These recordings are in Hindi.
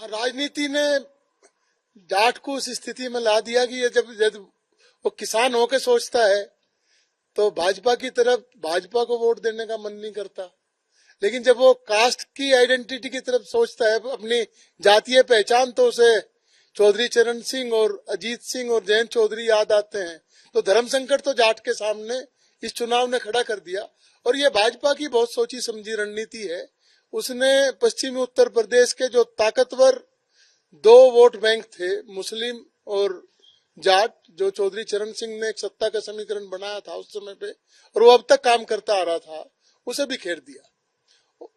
राजनीति ने जाट को उस स्थिति में ला दिया कि ये जब वो किसान होके सोचता है तो भाजपा की तरफ भाजपा को वोट देने का मन नहीं करता, लेकिन जब वो कास्ट की आइडेंटिटी की तरफ सोचता है, अपनी जातीय पहचान, तो उसे चौधरी चरण सिंह और अजीत सिंह और जयंत चौधरी याद आते हैं। तो धर्म संकट तो जाट के सामने इस चुनाव ने खड़ा कर दिया। और ये भाजपा की बहुत सोची समझी रणनीति है। उसने पश्चिमी उत्तर प्रदेश के जो ताकतवर दो वोट बैंक थे, मुस्लिम और जाट, जो चौधरी चरण सिंह ने एक सत्ता का समीकरण बनाया था उस समय पे, और वो अब तक काम करता आ रहा था, उसे भी खेर दिया।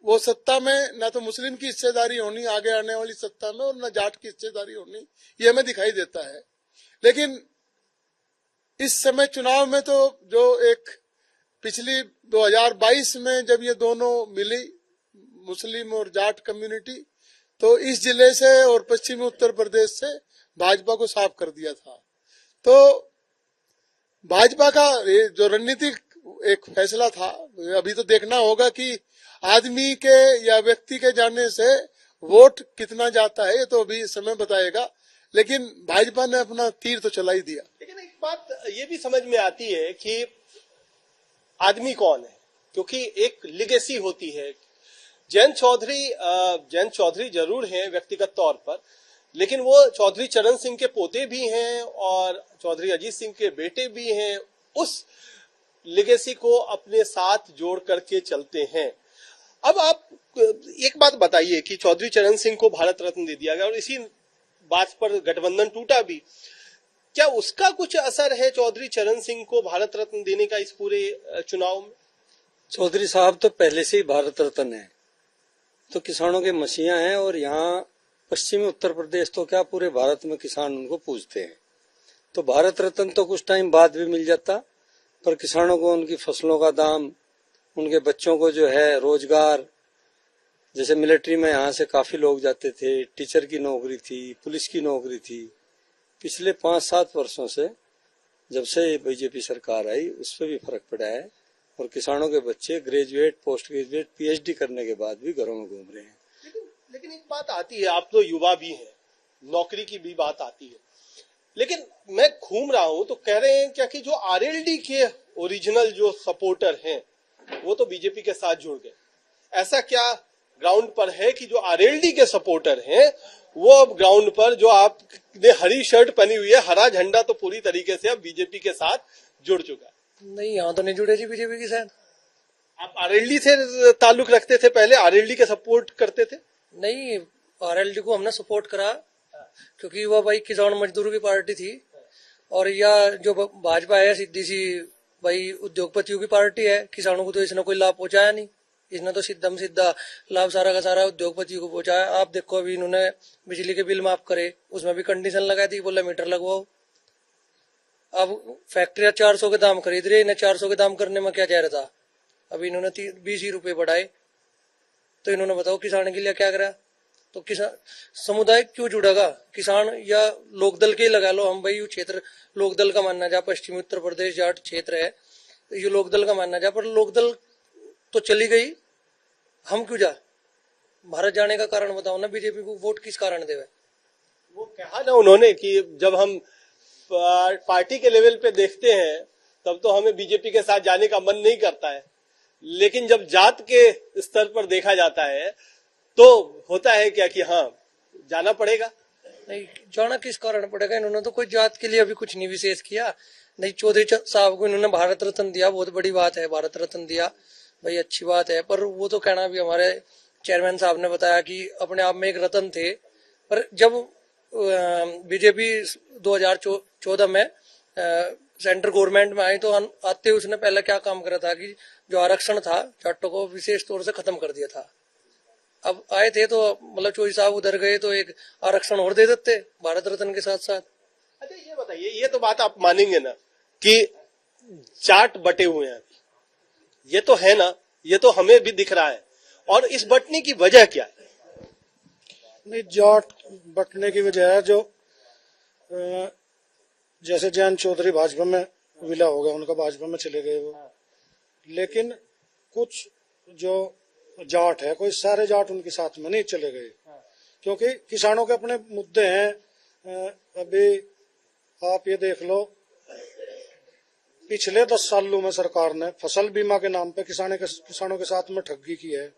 वो सत्ता में न तो मुस्लिम की हिस्सेदारी होनी आगे आने वाली सत्ता में, और न जाट की हिस्सेदारी होनी, ये हमें दिखाई देता है। लेकिन इस समय चुनाव में तो जो एक पिछली 2022 में जब ये दोनों मिली, मुस्लिम और जाट कम्युनिटी, तो इस जिले से और पश्चिमी उत्तर प्रदेश से भाजपा को साफ कर दिया था। तो भाजपा का जो रणनीतिक एक फैसला था, अभी तो देखना होगा कि आदमी के या व्यक्ति के जाने से वोट कितना जाता है, ये तो अभी समय बताएगा। लेकिन भाजपा ने अपना तीर तो चला ही दिया। लेकिन एक बात ये भी समझ में आती है कि आदमी कौन है, क्योंकि एक लिगेसी होती है। जयंत चौधरी जरूर हैं व्यक्तिगत तौर पर, लेकिन वो चौधरी चरण सिंह के पोते भी हैं और चौधरी अजीत सिंह के बेटे भी हैं। उस लिगेसी को अपने साथ जोड़ करके चलते हैं। अब आप एक बात बताइए कि चौधरी चरण सिंह को भारत रत्न दे दिया गया और इसी बात पर गठबंधन टूटा भी, क्या उसका कुछ असर है चौधरी चरण सिंह को भारत रत्न देने का इस पूरे चुनाव में? चौधरी साहब तो पहले से ही भारत रत्न है, तो किसानों के मसीहा हैं, और यहाँ पश्चिमी उत्तर प्रदेश तो क्या पूरे भारत में किसान उनको पूजते हैं। तो भारत रत्न तो कुछ टाइम बाद भी मिल जाता, पर किसानों को उनकी फसलों का दाम, उनके बच्चों को जो है रोजगार, जैसे मिलिट्री में यहाँ से काफी लोग जाते थे, टीचर की नौकरी थी, पुलिस की नौकरी थी। पिछले 5-7 वर्षों से जब से बीजेपी सरकार आई, उस पर भी फर्क पड़ा है, और किसानों के बच्चे ग्रेजुएट, पोस्ट ग्रेजुएट, पीएचडी करने के बाद भी घरों में घूम रहे हैं। लेकिन एक बात आती है, आप तो युवा भी हैं, नौकरी की भी बात आती है, लेकिन मैं घूम रहा हूं तो कह रहे हैं क्या कि जो आरएलडी के ओरिजिनल जो सपोर्टर हैं वो तो बीजेपी के साथ जुड़ गए। ऐसा क्या ग्राउंड पर है कि जो आरएलडी के सपोर्टर हैं वो अब ग्राउंड पर, जो आपने हरी शर्ट पहनी हुई है, हरा झंडा तो पूरी तरीके से अब बीजेपी के साथ जुड़ चुका है? नहीं, यहाँ तो नहीं जुड़े जी बीजेपी के साथ। आप आरएलडी से ताल्लुक रखते थे पहले, आरएलडी के सपोर्ट करते थे? नहीं, आरएलडी को हमने सपोर्ट करा क्योंकि वह भाई किसान मजदूरों की पार्टी थी, और यह जो भाजपा है सीधी सी भाई उद्योगपतियों की पार्टी है। किसानों को तो इसने कोई लाभ पहुंचाया नहीं, इसने तो सीधा लाभ सारा का सारा उद्योगपतियों को पहुंचाया। आप देखो अभी इन्होंने बिजली के बिल माफ करे, उसमें भी कंडीशन लगा दी, बोला मीटर लगवाओ। अब फैक्ट्रियां 400 के दाम खरीद रही है, इन्हें 400 के दाम करने में क्या जा रहा था। अभी इन्होंने 20 रुपए बढ़ाए, तो इन्होंने बताओ किसान के लिए क्या करा। तो किसान समुदाय क्यों जुड़ेगा? किसान या लोकदल के ही लगा लो, हम भाई ये क्षेत्र लोकदल का मानना जा, पश्चिमी उत्तर प्रदेश जाट क्षेत्र है, तो ये लोकदल का मानना जा, पर लोकदल तो चली गई, हम क्यों जा? भारत जाने का कारण बताओ ना, बीजेपी को वोट किस कारण देवे? वो कहा ना उन्होंने कि जब हम पार्टी के लेवल पे देखते हैं तब तो हमें बीजेपी के साथ जाने का मन नहीं करता है, लेकिन जब जात के स्तर पर देखा जाता है तो होता है क्या कि हाँ जाना पड़ेगा। नहीं, जाना किस कारण पड़ेगा? इन्होंने तो कोई जात के लिए अभी कुछ नहीं विशेष किया। नहीं, चौधरी साहब को इन्होंने भारत रत्न दिया, बहुत बड़ी बात है, भारत रत्न दिया भाई, अच्छी बात है। पर वो तो कहना भी, हमारे चेयरमैन साहब ने बताया कि अपने आप में एक रत्न थे, पर जब बीजेपी 2014 में सेंट्रल गवर्नमेंट में आई तो आते उसने पहले क्या काम करा था कि जो आरक्षण था जाटों को विशेष तौर से खत्म कर दिया था। अब आए थे तो मतलब चौधरी साहब उधर गए तो एक आरक्षण और दे देते भारत रत्न के साथ साथ। अच्छा ये बताइए, ये तो बात आप मानेंगे ना कि जाट बटे हुए हैं, ये तो है ना, ये तो हमें भी दिख रहा है, और इस बटने की वजह क्या है? नहीं, जाट बटने की वजह है जो जैसे जयंत चौधरी भाजपा में विला हो गया, उनका भाजपा में चले गए वो, लेकिन कुछ जो जाट है, कोई सारे जाट उनके साथ में नहीं चले गए, क्योंकि किसानों के अपने मुद्दे हैं। अभी आप ये देख लो, पिछले 10 सालों में सरकार ने फसल बीमा के नाम पे किसानों के साथ में ठगी की है,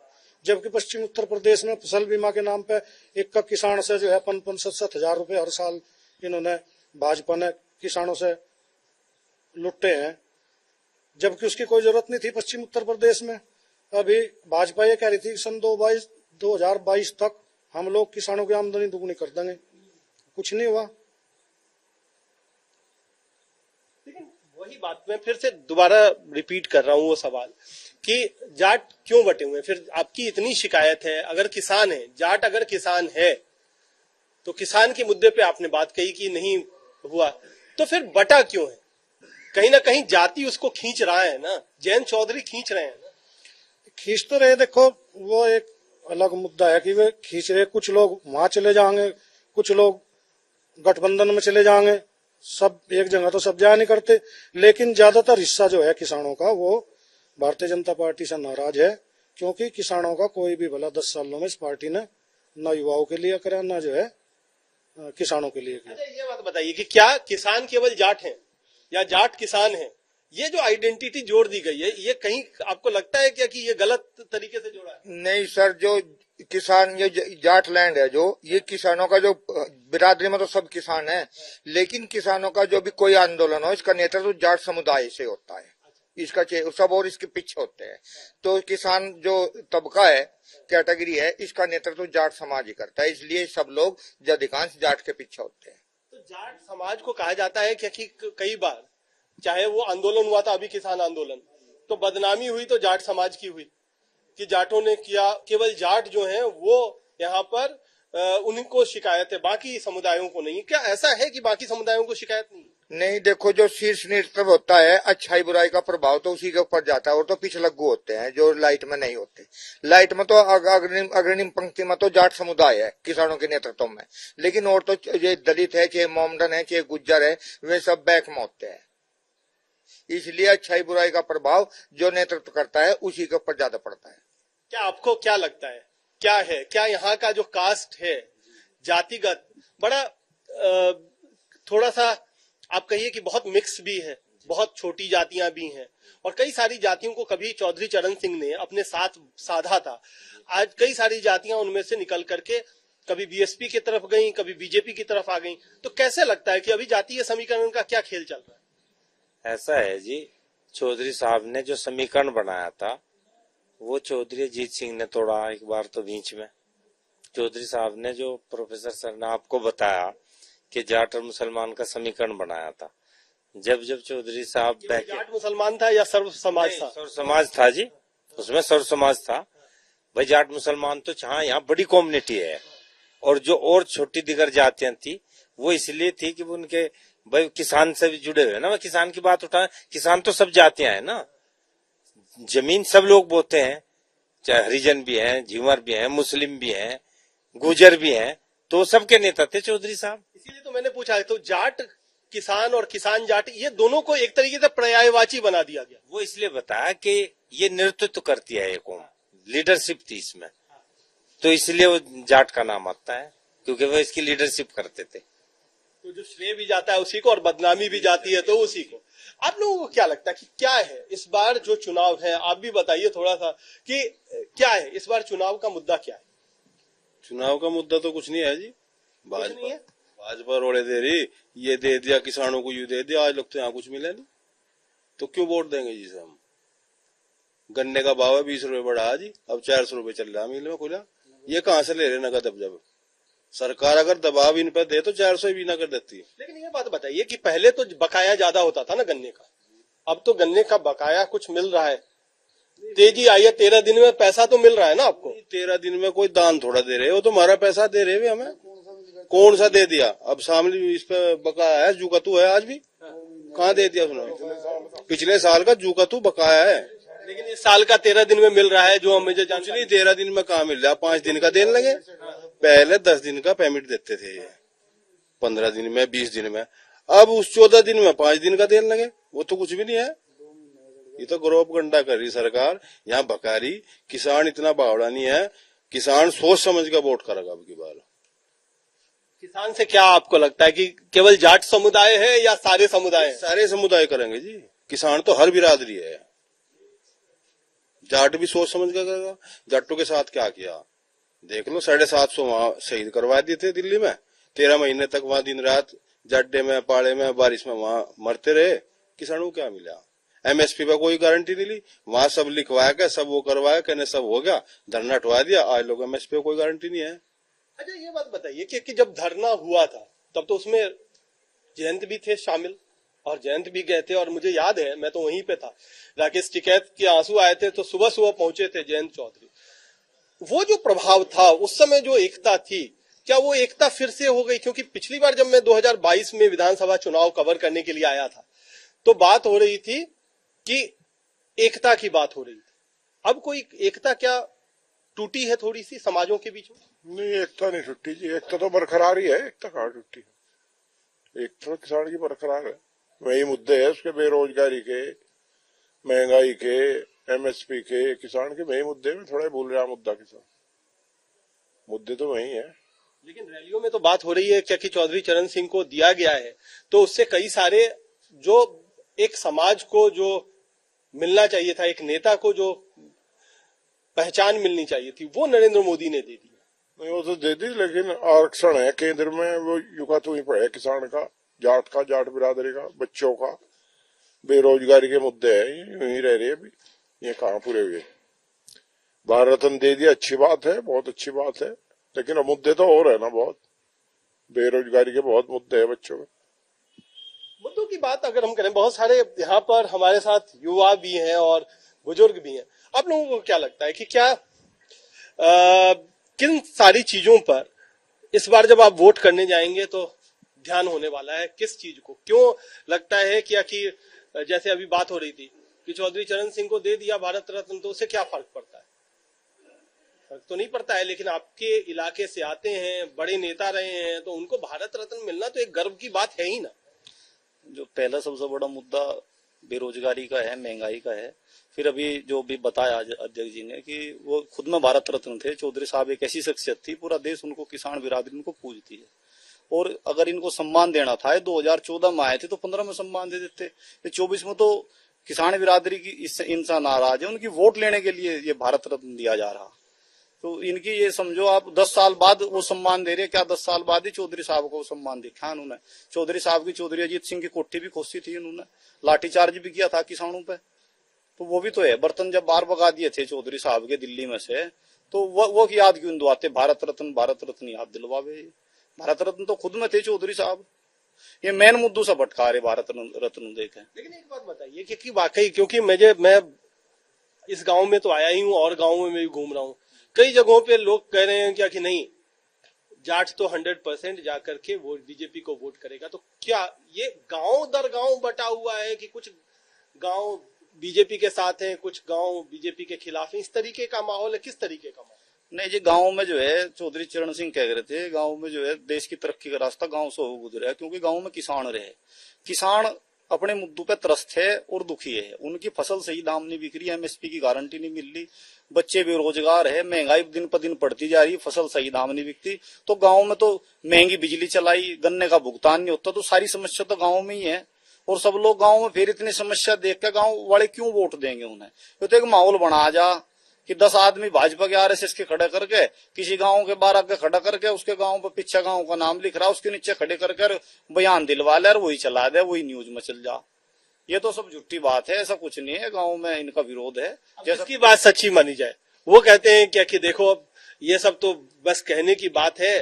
जबकि पश्चिम उत्तर प्रदेश में फसल बीमा के नाम पे एक किसान से जो है 5-7 हजार रुपए हर साल इन्होंने भाजपा ने किसानों से लुटे हैं, जबकि उसकी कोई जरूरत नहीं थी पश्चिम उत्तर प्रदेश में। अभी भाजपा ये कह रही थी कि सन 2022 तक हम लोग किसानों की आमदनी दुगनी कर देंगे, कुछ नहीं हुआ। लेकिन वही बात मैं फिर से दोबारा रिपीट कर रहा हूं वो सवाल कि जाट क्यों बटे हुए हैं? फिर आपकी इतनी शिकायत है, अगर किसान है, जाट अगर किसान है तो किसान के मुद्दे पे आपने बात कही कि नहीं हुआ, तो फिर बटा क्यों है? कहीं ना कहीं जाति उसको खींच रहा है ना, जयंत चौधरी खींच रहे हैं ना। खींच तो रहे, देखो वो एक अलग मुद्दा है कि वे खींच रहे, कुछ लोग वहां चले जाएंगे, कुछ लोग गठबंधन में चले जाएंगे, सब एक जगह तो सब जाया नहीं करते, लेकिन ज्यादातर हिस्सा जो है किसानों का वो भारतीय जनता पार्टी से नाराज है, क्योंकि किसानों का कोई भी भला 10 सालों में इस पार्टी ने न युवाओं के लिए करा, न जो है किसानों के लिए किया। अच्छा, ये बात बताइए कि क्या किसान केवल जाट हैं या जाट किसान हैं? ये जो आइडेंटिटी जोड़ दी गई है, ये कहीं आपको लगता है क्या कि ये गलत तरीके से जोड़ा है? नहीं सर, जो किसान, ये जाट लैंड है, जो ये किसानों का जो बिरादरी में तो सब किसान है, लेकिन किसानों का जो भी कोई आंदोलन हो, इसका नेतृत्व तो जाट समुदाय से होता है, इसका सब और इसके पीछे होते हैं। तो किसान जो तबका है, कैटेगरी है, इसका नेतृत्व जाट समाज ही करता है, इसलिए सब लोग अधिकांश जाट के पीछे होते हैं। तो जाट समाज को कहा जाता है क्योंकि कई बार चाहे वो आंदोलन हुआ था, अभी किसान आंदोलन, तो बदनामी हुई तो जाट समाज की हुई कि जाटों ने किया, केवल जाट जो हैं वो यहाँ पर उनको शिकायत है, बाकी समुदायों को नहीं। क्या ऐसा है कि बाकी समुदायों को शिकायत नहीं? नहीं, देखो जो शीर्ष नेतृत्व होता है, अच्छाई बुराई का प्रभाव तो उसी के ऊपर जाता है, और तो पिछलग्गू होते हैं जो लाइट में नहीं होते। लाइट में तो अग्रणी पंक्ति में तो जाट समुदाय है किसानों के नेतृत्व में, लेकिन और तो ये दलित है, चाहे मोमडन है, चाहे गुज्जर है, वे सब बैक में होते हैं। इसलिए अच्छाई बुराई का प्रभाव जो नेतृत्व करता है उसी के ऊपर ज्यादा पड़ता है। क्या आपको क्या लगता है, क्या है, क्या यहाँ का जो कास्ट है, जातिगत, बड़ा थोड़ा सा आप कहिए कि बहुत मिक्स भी है, बहुत छोटी जातियां भी हैं, और कई सारी जातियों को कभी चौधरी चरण सिंह ने अपने साथ साधा था, आज कई सारी जातियां उनमें से निकल करके कभी बीएसपी की तरफ गई, कभी बीजेपी की तरफ आ गई, तो कैसे लगता है कि अभी जातीय समीकरण का क्या खेल चल रहा है? ऐसा है जी, चौधरी साहब ने जो समीकरण बनाया था वो चौधरी अजीत सिंह ने तोड़ा एक बार तो बीच में। चौधरी साहब ने जो प्रोफेसर सर ने आपको बताया कि जाट और मुसलमान का समीकरण बनाया था, जब चौधरी साहब जाट मुसलमान था या सर्व समाज था? सर्व समाज था जी, उसमें सर्व समाज था भाई। जाट मुसलमान तो यहाँ बड़ी कम्युनिटी है, और जो और छोटी दिगर जातियां थी वो इसलिए थी कि उनके भाई किसान से भी जुड़े हुए ना, मैं किसान की बात उठा, किसान तो सब जातियां है ना, जमीन सब लोग बोते हैं, चाहे हरिजन भी हैं, झीमर भी हैं, मुस्लिम भी हैं, गुजर भी हैं, तो सबके नेता थे चौधरी साहब। इसीलिए तो मैंने पूछा, तो जाट किसान और किसान जाट ये दोनों को एक तरीके से पर्यायवाची बना दिया गया। वो इसलिए बताया कि ये नेतृत्व करती है, ये कौम लीडरशिप थी इसमें, तो इसलिए वो जाट का नाम आता है, क्योंकि वो इसकी लीडरशिप करते थे। तो जो श्रेय भी जाता है उसी को और बदनामी भी जाती है तो उसी को। आप लोगों को क्या लगता है कि क्या है इस बार जो चुनाव है, आप भी बताइए थोड़ा सा कि क्या है इस बार चुनाव का मुद्दा, क्या है? चुनाव का मुद्दा तो कुछ नहीं है जी, भाजपा रोड़े दे रही, ये दे दिया किसानों को, यू दे दिया, आज लोग तो यहाँ कुछ मिले नहीं, तो क्यों वोट देंगे जी? से हम गन्ने का भाव है 20 रुपए बढ़ा जी, अब 400 रुपए चल रहा है मिल में खुला, ये कहाँ से ले रहे नगद? अब जब सरकार अगर दबाव इन पर दे तो 400 भी ना कर देती है। लेकिन ये बात बताइए कि पहले तो बकाया ज्यादा होता था ना गन्ने का, अब तो गन्ने का बकाया कुछ मिल रहा है, तेजी आई है, 13 दिन में पैसा तो मिल रहा है ना आपको? 13 दिन में कोई दान थोड़ा दे रहे हो, तो हमारा पैसा दे रहे हमें, कौन सा दे दिया? अब शामिल इस पे बकाया है, जुकतू है, आज भी कहाँ दे दिया सुना? पिछले साल का जुकतू बकाया है, लेकिन इस साल का 13 दिन में मिल रहा है जो मुझे कुछ नहीं। 13 दिन में कहाँ मिल रहा है? 5 दिन का देने लगे, पहले 10 दिन का पेमेंट देते थे, 15 दिन में, 20 दिन में, अब उस 14 दिन में 5 दिन का देने लगे, वो तो कुछ भी नहीं है। ये तो ग्रोप गंडा कर रही सरकार, यहाँ बका रही। किसान इतना बावड़ा नहीं है, किसान सोच समझ का वोट करेगा अब की बार। किसान से क्या आपको लगता है कि केवल जाट समुदाय है या सारे समुदाय हैं? सारे समुदाय करेंगे जी। किसान तो हर बिरादरी है। जाट भी सोच समझ कर करेगा। जाटों के साथ क्या किया देख लो, 750 वहां शहीद करवा दिए थे दिल्ली में। 13 महीने तक वहां दिन रात जड्डे में, पाड़े में, बारिश में वहां मरते रहे। किसानों को क्या मिला? एमएसपी पर कोई गारंटी नहीं ली। वहां सब लिखवाया के, सब वो करवाया, कहने सब हो गया, धरना हटवा दिया। आज लोग एमएसपी पर कोई गारंटी नहीं है। अच्छा, ये बात बताइए कि जब धरना हुआ था तब तो उसमें जयंत भी थे शामिल, और जयंत भी गए थे, और मुझे याद है मैं तो वहीं पे था। राकेश टिकैत के आंसू आए थे तो सुबह सुबह पहुंचे थे जयंत चौधरी। वो जो प्रभाव था उस समय, जो एकता थी, क्या वो एकता फिर से हो गई? क्योंकि पिछली बार जब मैं 2022 में विधानसभा चुनाव कवर करने के लिए आया था तो बात हो रही थी कि एकता की बात हो रही थी। अब कोई एकता क्या टूटी है थोड़ी सी समाजों के बीच में? नहीं, एकता नहीं छुट्टी जी। एकता तो बरकरार ही है। एकता कहाँ छुट्टी? एकता तो किसान की बरकरार है। वही मुद्दे है उसके, बेरोजगारी के, महंगाई के, एमएसपी के, किसान के वही मुद्दे में। थोड़ा भूल रहा मुद्दा किसान, मुद्दे तो वही है। लेकिन रैलियों में तो बात हो रही है क्या कि चौधरी चरण सिंह को दिया गया है, तो उससे कई सारे जो एक समाज को जो मिलना चाहिए था, एक नेता को जो पहचान मिलनी चाहिए थी, वो नरेंद्र मोदी ने दे दी। नहीं, वो तो दे दी, लेकिन आरक्षण है केंद्र में, वो युवा तो वहीं पर है। किसान का, जाट बिरादरी का, बच्चों का, बेरोजगारी के मुद्दे है, यही रह रही है अभी। ये कहाँ पूरे हुए? भारत रत्न दे दिया, अच्छी बात है, बहुत अच्छी बात है, लेकिन अब मुद्दे तो और है ना बहुत। बेरोजगारी के बहुत मुद्दे है बच्चों में। मुद्दों की बात अगर हम करें, बहुत सारे यहाँ पर हमारे साथ युवा भी हैं और बुजुर्ग भी हैं। आप लोगों को क्या लगता है कि क्या किन सारी चीजों पर इस बार जब आप वोट करने जाएंगे तो ध्यान होने वाला है? किस चीज को क्यों लगता है क्या कि जैसे अभी बात हो रही थी कि चौधरी चरण सिंह को दे दिया भारत रत्न, तो उससे क्या फर्क पड़ता है? फर्क तो नहीं पड़ता है, लेकिन आपके इलाके से आते हैं, बड़े नेता रहे हैं, तो उनको भारत रत्न मिलना तो एक गर्व की बात है ही ना। जो पहला सबसे बड़ा मुद्दा बेरोजगारी का है, महंगाई का है। फिर अभी जो भी बताया अध्यक्ष जी ने कि वो खुद में भारत रत्न थे। चौधरी साहब एक ऐसी शख्सियत थी, पूरा देश उनको, किसान बिरादरी उनको पूजती है। और अगर इनको सम्मान देना था, 2014 में आए थे तो 15 में सम्मान दे देते। 24 में तो किसान बिरादरी की इनसा नाराज है, उनकी वोट लेने के लिए ये भारत रत्न दिया जा रहा। तो इनकी ये समझो आप 10 साल बाद वो सम्मान दे रहे, क्या 10 साल बाद ही चौधरी साहब को सम्मान देखा उन्होंने? चौधरी साहब की, चौधरी अजीत सिंह की कोठी भी खोसी थी उन्होंने, लाठीचार्ज भी किया था किसानों पे। तो वो भी तो है। बर्तन जब बाहर भगा दिए थे चौधरी साहब के दिल्ली में से, तो वो की याद क्यों दिलवाते? भारत रत्न याद दिलवावे। भारत रत्न तो खुद में थे चौधरी साहब। ये मेन मुद्दों से भटका रहे भारत रत्न देखे। लेकिन एक बात बताइए कि वाकई, क्योंकि मैं इस गांव में तो आया ही हूँ और गांव में भी घूम रहा हूँ, कई जगहों पे लोग कह रहे हैं क्या कि नहीं, जाट तो 100% जाकर के वो बीजेपी को वोट करेगा। तो क्या ये गांव दर गांव बटा हुआ है कि कुछ गांव बीजेपी के साथ हैं, कुछ गांव बीजेपी के खिलाफ हैं? इस तरीके का माहौल है? किस तरीके का माहौल? नहीं जी, गांव में जो है चौधरी चरण सिंह कह रहे थे, गांव में जो है देश की तरक्की का रास्ता गांव से हो गुजरा है। क्योंकि गांव में किसान रहे, किसान अपने मुद्दों पे त्रस्त है और दुखी है। उनकी फसल सही दाम नहीं बिक रही, एमएसपी की गारंटी नहीं मिल रही, बच्चे बेरोजगार है, महंगाई दिन पर दिन बढ़ती जा रही, फसल सही दाम नहीं बिकती। तो गांव में तो महंगी बिजली चलाई, गन्ने का भुगतान नहीं होता। तो सारी समस्या तो गांव में ही है। और सब लोग गांव में फिर इतनी समस्या देख के गांव वाले क्यों वोट देंगे उन्हें? तो एक माहौल बना जा कि 10 आदमी भाजपा के आरएसएस के खड़े करके, किसी गांव के 12 के खड़ा करके, उसके गांव पर पीछे गांव का नाम लिख रहा, उसके नीचे खड़े करके बयान दिलवा ले और वही चला दे, वही न्यूज में चल जा। ये तो सब झूठी बात है, ऐसा कुछ नहीं है। गांव में इनका विरोध है। जिसकी बात सच्ची मानी जाए, वो कहते हैं क्या कि देखो, अब ये सब तो बस कहने की बात है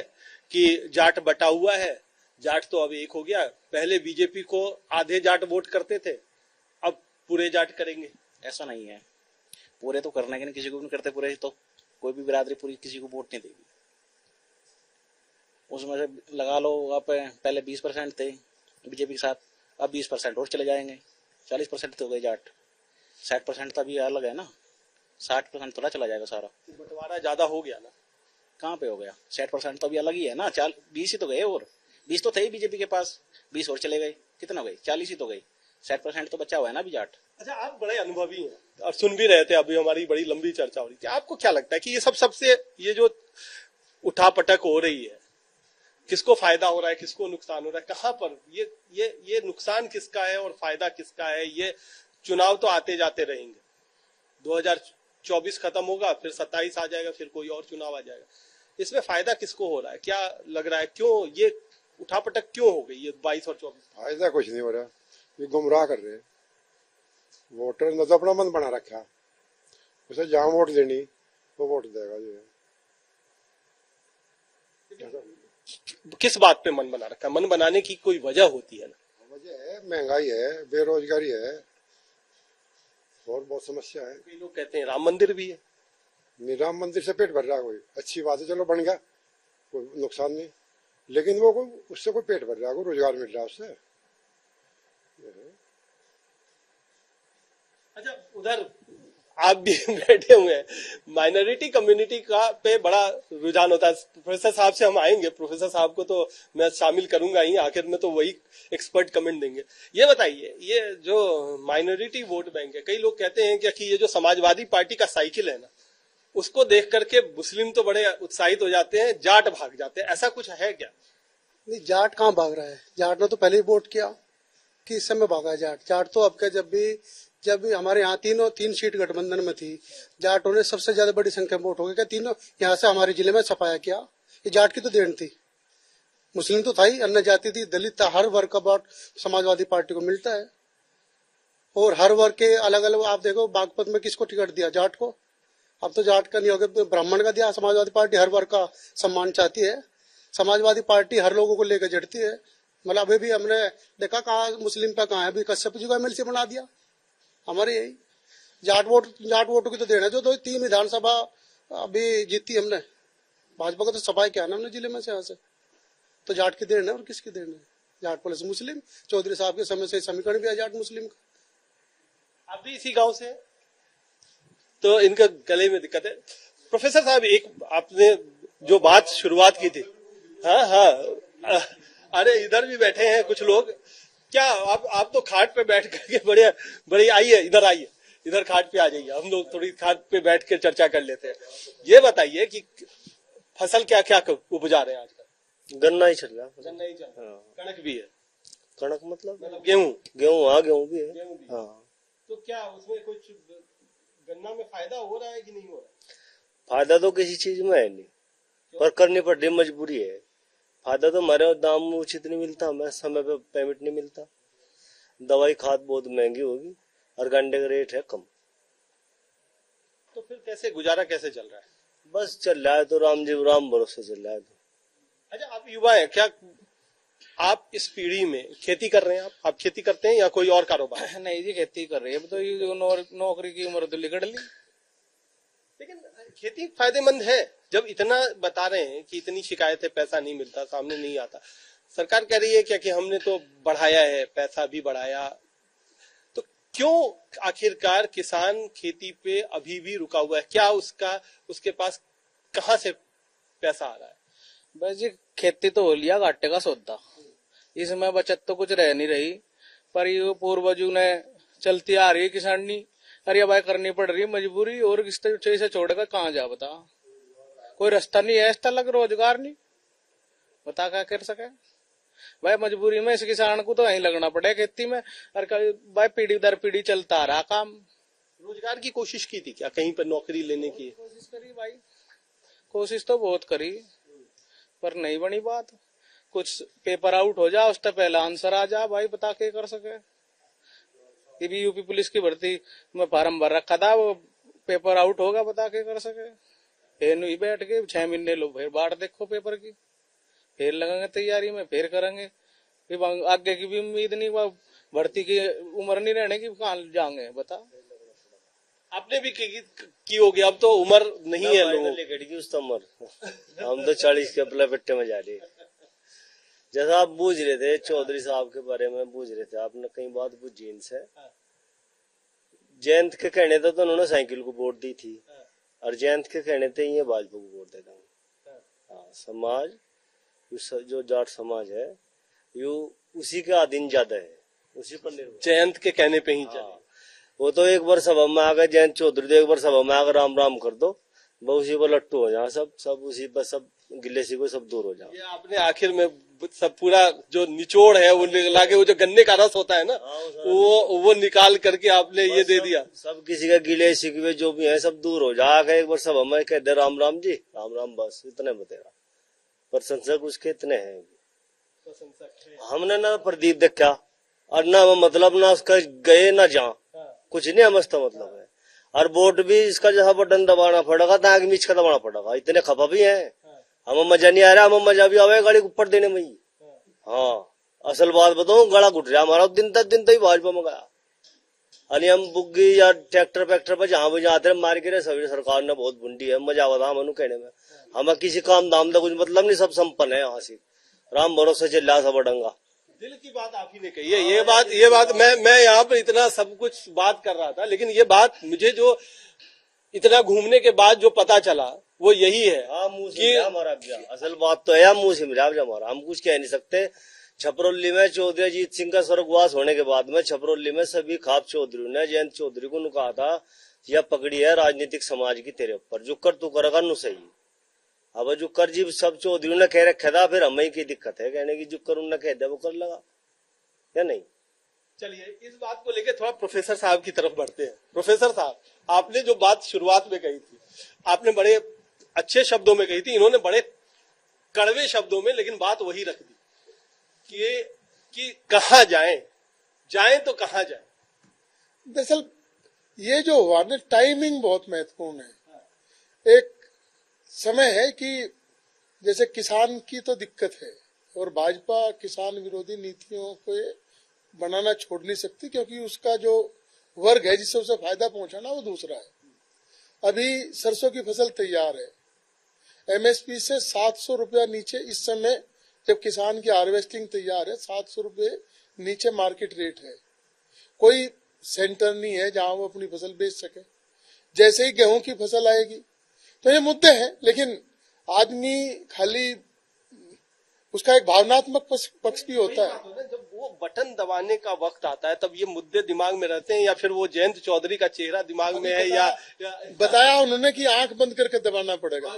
कि जाट बटा हुआ है, जाट तो अब एक हो गया। पहले बीजेपी को आधे जाट वोट करते थे, अब पूरे जाट करेंगे। ऐसा नहीं है, पूरे तो करने के नहीं, किसी को भी नहीं करते पूरे। तो कोई भी बिरादरी पूरी किसी को वोट नहीं देगी। उसमें से लगा लो आप पहले 20% थे बीजेपी के साथ, अब 20% और चले जाएंगे, 40% तो हो गए जाट। 60% तो अभी अलग है ना, 60% थोड़ा चला जाएगा सारा। बंटवारा ज्यादा हो गया ना? कहाँ पे हो गया? 60% तो अभी अलग ही है ना। 20 ही तो गए, और 20 तो थे ही बीजेपी के पास, 20 और चले गए, कितना हो गए? 40 ही तो गए। 60% तो बचा हुआ है ना अभी जाट। अच्छा, आप बड़े अनुभवी हैं और सुन भी रहे थे, अभी हमारी बड़ी लंबी चर्चा हो रही थी। आपको क्या लगता है कि ये सबसे ये जो उठापटक हो रही है, किसको फायदा हो रहा है, किसको नुकसान हो रहा है, कहां पर ये नुकसान किसका है और फायदा किसका है, ये चुनाव तो आते जाते रहेंगे। 2024 खत्म होगा, फिर 27 आ जाएगा, फिर कोई और चुनाव आ जाएगा। इसमें फायदा किसको हो रहा है, क्या लग रहा है, क्यों ये उठापटक क्यों हो गई ये 22 और 24? फायदा कुछ नहीं हो रहा, ये गुमराह कर रहे हैं वोटर ने, तो अपना मन बना रखा, उसे जहां वोट देनी वो वोट देगा। जो किस बात पे मन बना रखा? मन बनाने की कोई वजह होती है ना? वजह है महंगाई है, बेरोजगारी है और बहुत समस्या है। कई लोग कहते हैं राम मंदिर भी है। नहीं, राम मंदिर से पेट भर रहा है कोई, अच्छी बात है, चलो बन गया, कोई नुकसान नहीं, लेकिन वो कोई उससे कोई पेट भर रहा है, कोई रोजगार मिल रहा है उससे। अच्छा, उधर आप भी बैठे हुए हैं, माइनॉरिटी कम्युनिटी का पे बड़ा रुझान होता है। प्रोफेसर साहब से हम आएंगे, प्रोफेसर साहब को तो मैं शामिल करूंगा ही, आखिर में तो वही एक्सपर्ट कमेंट देंगे। ये बताइए, ये जो माइनॉरिटी वोट बैंक है, कई लोग कहते हैं कि ये जो समाजवादी पार्टी का साइकिल है ना, उसको देख करके मुस्लिम तो बड़े उत्साहित हो जाते हैं, जाट भाग जाते हैं, ऐसा कुछ है क्या? नहीं, जाट कहाँ भाग रहा है? जाट ने तो पहले ही वोट किया कि इस समय भागा है जाट। जाट तो अब जब भी हमारे यहाँ तीन सीट गठबंधन में थी, जाटों ने सबसे ज्यादा बड़ी संख्या में वोट हो गया, तीनों यहाँ से हमारे जिले में छपाया किया। ये जाट की तो देन थी, मुस्लिम तो था ही, अन्य जाति थी, दलित था, हर वर्ग का वोट समाजवादी पार्टी को मिलता है। और हर वर्ग के अलग अलग, आप देखो बागपत में किसको टिकट दिया? जाट को। अब तो जाट का नहीं हो गया, ब्राह्मण का दिया। समाजवादी पार्टी हर वर्ग का सम्मान चाहती है, समाजवादी पार्टी हर लोगों को लेकर जड़ती है। मतलब अभी भी हमने देखा कहा मुस्लिम पे कहा है, अभी कश्यप जी को एमएलसी बना दिया। हमारे यही जाट वोटों की तो देना। जो 3 विधानसभा अभी जीती हमने, भाजपा को तो सफाई किया ना हमने जिले में से, यहाँ से तो जाट की देन है। और किसकी देन है? जाट प्लस मुस्लिम। चौधरी साहब के समय से समीकरण भी है जाट मुस्लिम का। आप भी इसी गांव से, तो इनका गले में दिक्कत है। प्रोफेसर साहब, एक आपने जो बात शुरुआत की थी, हाँ, अरे इधर भी बैठे हैं कुछ लोग, क्या आप तो खाट पे बैठ करके बड़े आइए, इधर आइए, इधर खाट पे आ जाइए, हम लोग थोड़ी खाट पे बैठ के चर्चा कर लेते हैं। ये बताइए कि फसल क्या क्या उपजा रहे हैं आजकल? गन्ना ही चल रहा है। गन्ना ही चल रहा है, कणक भी है। कणक मतलब गेहूं? हाँ, गेहूं भी है। हाँ, तो क्या उसमें कुछ गन्ना में फायदा हो रहा है कि नहीं हो रहा? फायदा तो किसी चीज में है नहीं, पर करनी पड़ रही, मजबूरी है। फायदा तो हमारे दाम उचित नहीं मिलता, हमें समय पे पेमेंट नहीं मिलता, दवाई खाद बहुत महंगी होगी और गंडे का रेट है कम। तो फिर कैसे गुजारा कैसे चल रहा है? बस चल रहा है, तो राम भरोसे चल रहा है। अच्छा, आप युवा हैं, क्या आप इस पीढ़ी में खेती कर रहे हैं? आप खेती करते हैं या कोई और कारोबार? नहीं जी, खेती कर रही है। अब तो ये नौकरी की उम्र तो निकल ली। लेकिन खेती फायदेमंद है, जब इतना बता रहे हैं कि इतनी शिकायतें, पैसा नहीं मिलता, सामने नहीं आता। सरकार कह रही है क्या कि हमने तो बढ़ाया है, पैसा भी बढ़ाया, तो क्यों आखिरकार किसान खेती पे अभी भी रुका हुआ है? क्या उसके पास कहां से पैसा आ रहा है? बस जी, खेती तो हो लिया, घाटे का सौदा, इसमें बचत तो कुछ रह नहीं रही। पर ये पूर्वजों ने चलती आ रही है किसानी, अरे भाई करनी पड़ रही मजबूरी, और इस तरह से छोड़कर कहाँ जा? बता, कोई रास्ता नहीं है, इस लग रोजगार नहीं, बता क्या कर सके भाई? मजबूरी में इस किसान को तो यहीं लगना पड़े खेती में। और भाई पीढ़ी दर पीढ़ी चलता रहा काम। रोजगार की कोशिश की थी क्या, कहीं पर नौकरी लेने की? कोशिश करी भाई, कोशिश तो बहुत करी, पर नहीं बनी बात। कुछ पेपर आउट हो जा, उससे पहले आंसर आ जा, भाई बता के कर सके। ये भी यूपी पुलिस की भर्ती में फार्म भर रखा था, वो पेपर आउट होगा, बता के कर सके। फिर नहीं बैठ के 6 महीने लो, फिर बाट देखो पेपर की, फिर लगेंगे तैयारी में, फिर करेंगे। फिर आगे की भी उम्मीद नहीं, भर्ती की उम्र नहीं रहने की, कहाँ जाएंगे बता? आपने भी की होगी, अब तो उम्र नहीं है लोगों की उस उम्र। हम तो 40 के अपने बेटे में जा रहे। जैसा आप पूछ रहे थे चौधरी साहब के बारे में, पूछ रहे थे आपने, कई बात पूछी इनसे। जयंत के कहने थे तो उन्होंने साइकिल को वोट दी थी, और जयंत के कहने थे ये भाजपा को वोट देता हूँ। समाज जो जाट समाज है, यू उसी के अधीन ज्यादा है, उसी पर निर्भर। जयंत के कहने पे ही चले। वो तो एक बार सभा में आ गए, जयंत चौधरी तो एक बार सभा में आकर राम राम कर दो, वो उसी पर लट्टू हो जाए, सब उसी पर सब गिलेसी को सब दूर हो जाओ। ये आपने आखिर में सब पूरा जो निचोड़ है वो निकला के, वो जो गन्ने का रस होता है ना, वो निकाल करके आपने ये दे दिया। सब किसी का गिले शिकवे जो भी है सब दूर हो जाएगा। एक बार सब हमें कह दे राम राम जी, राम राम, बस इतने बतेगा। प्रशंसक उसके इतने हैं, हमने ना प्रदीप देखा और ना मतलब ना उसका गए ना जा, कुछ नहीं हमें तो मतलब है। और वोट भी इसका जैसा बटन दबाना पड़ेगा तो आगे नीच का दबाना पड़ेगा। इतने खफा भी है, हमें मजा नहीं आ रहा। हमें मजा भी आवे गाड़ी ऊपर देने में ही। हाँ, असल बात बताऊं, गला घुट रहा हमारा दिन तक ही भाजपा में गया। अरे हम बुग्गी या ट्रैक्टर पैक्टर पर जहां भी जाते रहे मार के रहे, सभी सरकार ने बहुत बुंडी है। मजा आता हमें कहने में, हमें किसी काम दाम का कुछ मतलब नहीं, सब संपन्न है यहाँ से, राम भरोसे चिल्ला सब डंगा। दिल की बात आप ही ने कही है। ये बात मैं यहाँ पे इतना सब कुछ बात कर रहा था, लेकिन ये बात मुझे जो इतना घूमने के बाद जो पता चला वो यही है। हाँ, मुंह से मिला हमारा असल बात तो है, मुंह से मिला हमारा, हम कुछ कह नहीं सकते। छपरौली में चौधरी अजीत सिंह का स्वर्गवास होने के बाद में छपरौली में सभी खाप चौधरी ने जयंत चौधरी को कहा था, यह पकड़ी है राजनीतिक समाज की तेरे ऊपर, जो कर तू करेगा नु सही। अब जो कर जी सब चौधरी ने कह रखा था, फिर हमें की दिक्कत है कहने की, जो कर उन्होंने कह दिया वो कर लगा या नहीं। चलिए इस बात को लेकर थोड़ा प्रोफेसर साहब की तरफ बढ़ते हैं। प्रोफेसर साहब, आपने जो बात शुरुआत में कही थी, आपने बड़े अच्छे शब्दों में कही थी, इन्होंने बड़े कड़वे शब्दों में लेकिन बात वही रख दी कि कहाँ जाएं तो कहाँ जाएं। दरअसल ये जो हुआ ना, टाइमिंग बहुत महत्वपूर्ण है। एक समय है कि जैसे किसान की तो दिक्कत है और भाजपा किसान विरोधी नीतियों को बनाना छोड़ नहीं सकती, क्योंकि उसका जो वर्ग है जिससे उसे फायदा पहुंचाना वो दूसरा है। अभी सरसों की फसल तैयार है, एमएसपी से 700 रुपया नीचे इस समय, जब किसान की हार्वेस्टिंग तैयार है 700 रुपये नीचे मार्केट रेट है। कोई सेंटर नहीं है जहां वो अपनी फसल बेच सके। जैसे ही गेहूं की फसल आएगी तो ये मुद्दे हैं, लेकिन आदमी खाली उसका एक भावनात्मक पक्ष भी होता है। जब वो बटन दबाने का वक्त आता है तब ये मुद्दे दिमाग में रहते हैं, या फिर वो जयंत चौधरी का चेहरा दिमाग में है, या बताया उन्होंने कि आंख बंद करके दबाना पड़ेगा।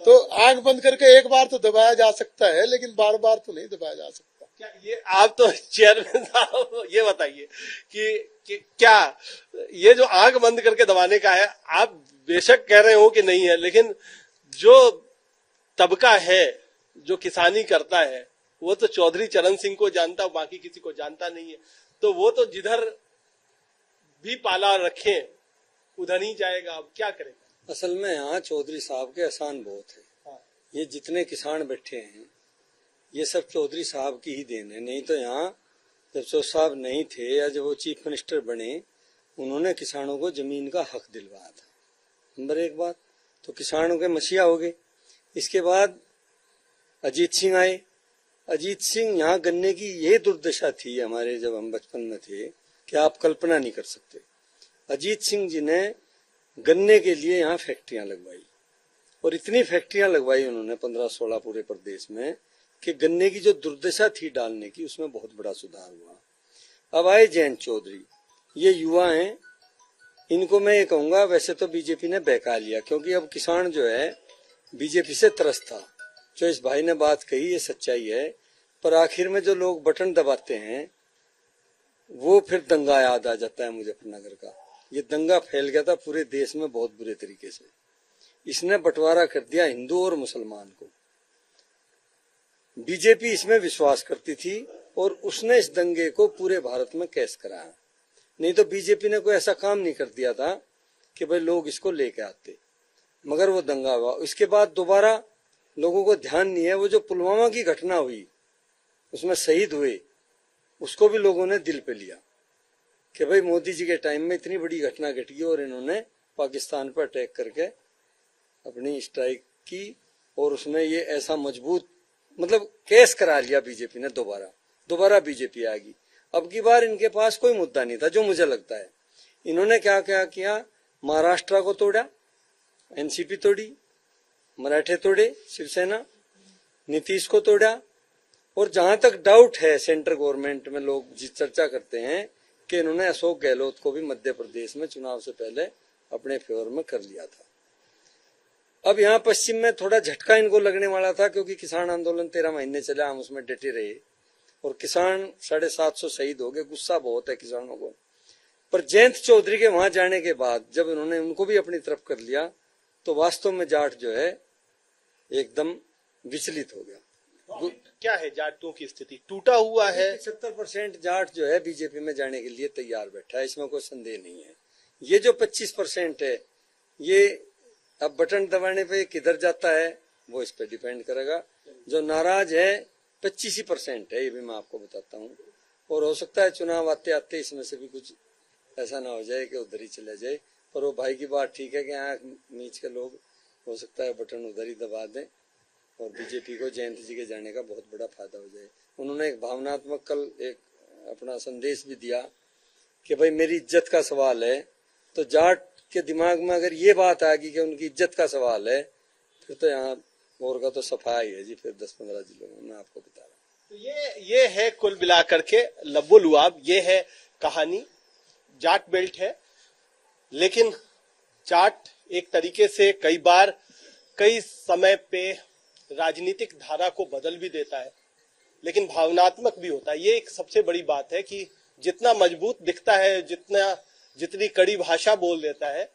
तो आंख बंद करके एक बार तो दबाया जा सकता है, लेकिन बार बार तो नहीं दबाया जा सकता। क्या ये आप तो चेयरमैन साहब ये बताइए कि क्या ये जो आंख बंद करके दबाने का है, आप बेशक कह रहे हो कि नहीं है, लेकिन जो तबका है जो किसानी करता है वो तो चौधरी चरण सिंह को जानता, बाकी किसी को जानता नहीं है। तो वो तो जिधर भी पाला रखे उधर ही जाएगा। अब क्या करेगा? असल में यहाँ चौधरी साहब के एहसान बहुत है। हाँ। ये जितने किसान बैठे हैं ये सब चौधरी साहब की ही देन है। नहीं तो यहाँ जब चौधरी साहब नहीं थे या जब वो चीफ मिनिस्टर बने, उन्होंने किसानों को जमीन का हक दिलवाया था। नंबर एक बात तो किसानों के मसीहा हो गए। इसके बाद अजीत सिंह आए। अजीत सिंह, यहाँ गन्ने की ये दुर्दशा थी हमारे जब हम बचपन में थे कि आप कल्पना नहीं कर सकते। अजीत सिंह जी ने गन्ने के लिए यहाँ फैक्ट्रियां लगवाई और इतनी फैक्ट्रियां लगवाई उन्होंने 15-16 पूरे प्रदेश में कि गन्ने की जो दुर्दशा थी डालने की, उसमें बहुत बड़ा सुधार हुआ। अब आए जयंत चौधरी, ये युवा हैं, इनको मैं ये कहूंगा, वैसे तो बीजेपी ने बहका लिया, क्योंकि अब किसान जो है बीजेपी से त्रस्त था। जो इस भाई ने बात कही ये सच्चाई है, पर आखिर में जो लोग बटन दबाते हैं वो फिर दंगा याद आ जाता है मुजफ्फरनगर का। ये दंगा फैल गया था पूरे देश में बहुत बुरे तरीके से। इसने बंटवारा कर दिया हिंदू और मुसलमान को। बीजेपी इसमें विश्वास करती थी और उसने इस दंगे को पूरे भारत में कैश कराया। नहीं तो बीजेपी ने कोई ऐसा काम नहीं कर दिया था कि भाई लोग इसको लेके आते, मगर वो दंगा हुआ। इसके बाद दोबारा लोगों को ध्यान नहीं है, वो जो पुलवामा की घटना हुई उसमें शहीद हुए, उसको भी लोगों ने दिल पे लिया कि भाई मोदी जी के टाइम में इतनी बड़ी घटना घटी और इन्होंने पाकिस्तान पर अटैक करके अपनी स्ट्राइक की और उसमें ये ऐसा मजबूत मतलब केस करा लिया बीजेपी ने। दोबारा बीजेपी आएगी। अब की बार इनके पास कोई मुद्दा नहीं था, जो मुझे लगता है। इन्होंने क्या क्या किया, महाराष्ट्र को तोड़ा, एनसीपी तोड़ी, मराठे तोड़े, शिवसेना, नीतीश को तोड़ा, और जहां तक डाउट है सेंट्रल गवर्नमेंट में लोग जिस चर्चा करते हैं कि इन्होंने अशोक गहलोत को भी मध्य प्रदेश में चुनाव से पहले अपने फेवर में कर लिया था। अब यहाँ पश्चिम में थोड़ा झटका इनको लगने वाला था, क्योंकि किसान आंदोलन 13 महीने चला, हम उसमें डटे रहे और किसान 750 शहीद हो गए। गुस्सा बहुत है किसानों को। पर जयंत चौधरी के वहां जाने के बाद जब इन्होंने उनको भी अपनी तरफ कर लिया तो वास्तव में जाट जो है एकदम विचलित हो गया। क्या है जाटों की स्थिति? टूटा हुआ है। 70% जाट जो है बीजेपी में जाने के लिए तैयार बैठा है, इसमें कोई संदेह नहीं है। ये जो 25% है, ये अब बटन दबाने पे किधर जाता है वो इस पे डिपेंड करेगा। जो नाराज है 25% है, ये भी मैं आपको बताता हूँ। और हो सकता है चुनाव आते आते इसमें से भी कुछ ऐसा ना हो जाए कि उधर ही चला जाए। पर वो भाई की बात ठीक है कि आंख मीच के लोग हो सकता है बटन उधर ही दबा दें और बीजेपी को जयंत जी के जाने का बहुत बड़ा फायदा हो जाए। उन्होंने एक भावनात्मक कल एक अपना संदेश भी दिया कि भाई मेरी इज्जत का सवाल है। तो जाट के दिमाग में अगर ये बात आ गई कि उनकी इज्जत का सवाल है, फिर तो यहाँ और का तो सफाई है जी। फिर 10-15 जिलों में मैं आपको बता रहा हूँ। तो ये है कुल मिलाकर के लब्बो लुआब, ये है कहानी। जाट बेल्ट है, लेकिन जाट एक तरीके से कई बार कई समय पे राजनीतिक धारा को बदल भी देता है, लेकिन भावनात्मक भी होता है। ये एक सबसे बड़ी बात है कि जितना मजबूत दिखता है, जितनी कड़ी भाषा बोल देता है,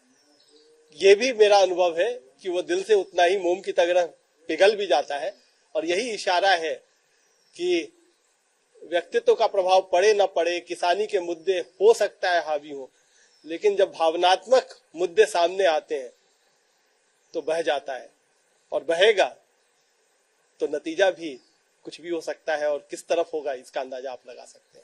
ये भी मेरा अनुभव है कि वो दिल से उतना ही मोम की तरह पिघल भी जाता है। और यही इशारा है कि व्यक्तित्व का प्रभाव पड़े न पड़े, किसानी के मुद्दे हो सकता है हावी हो, लेकिन जब भावनात्मक मुद्दे सामने आते हैं तो बह जाता है। और बहेगा तो नतीजा भी कुछ भी हो सकता है, और किस तरफ होगा इसका अंदाजा आप लगा सकते हैं।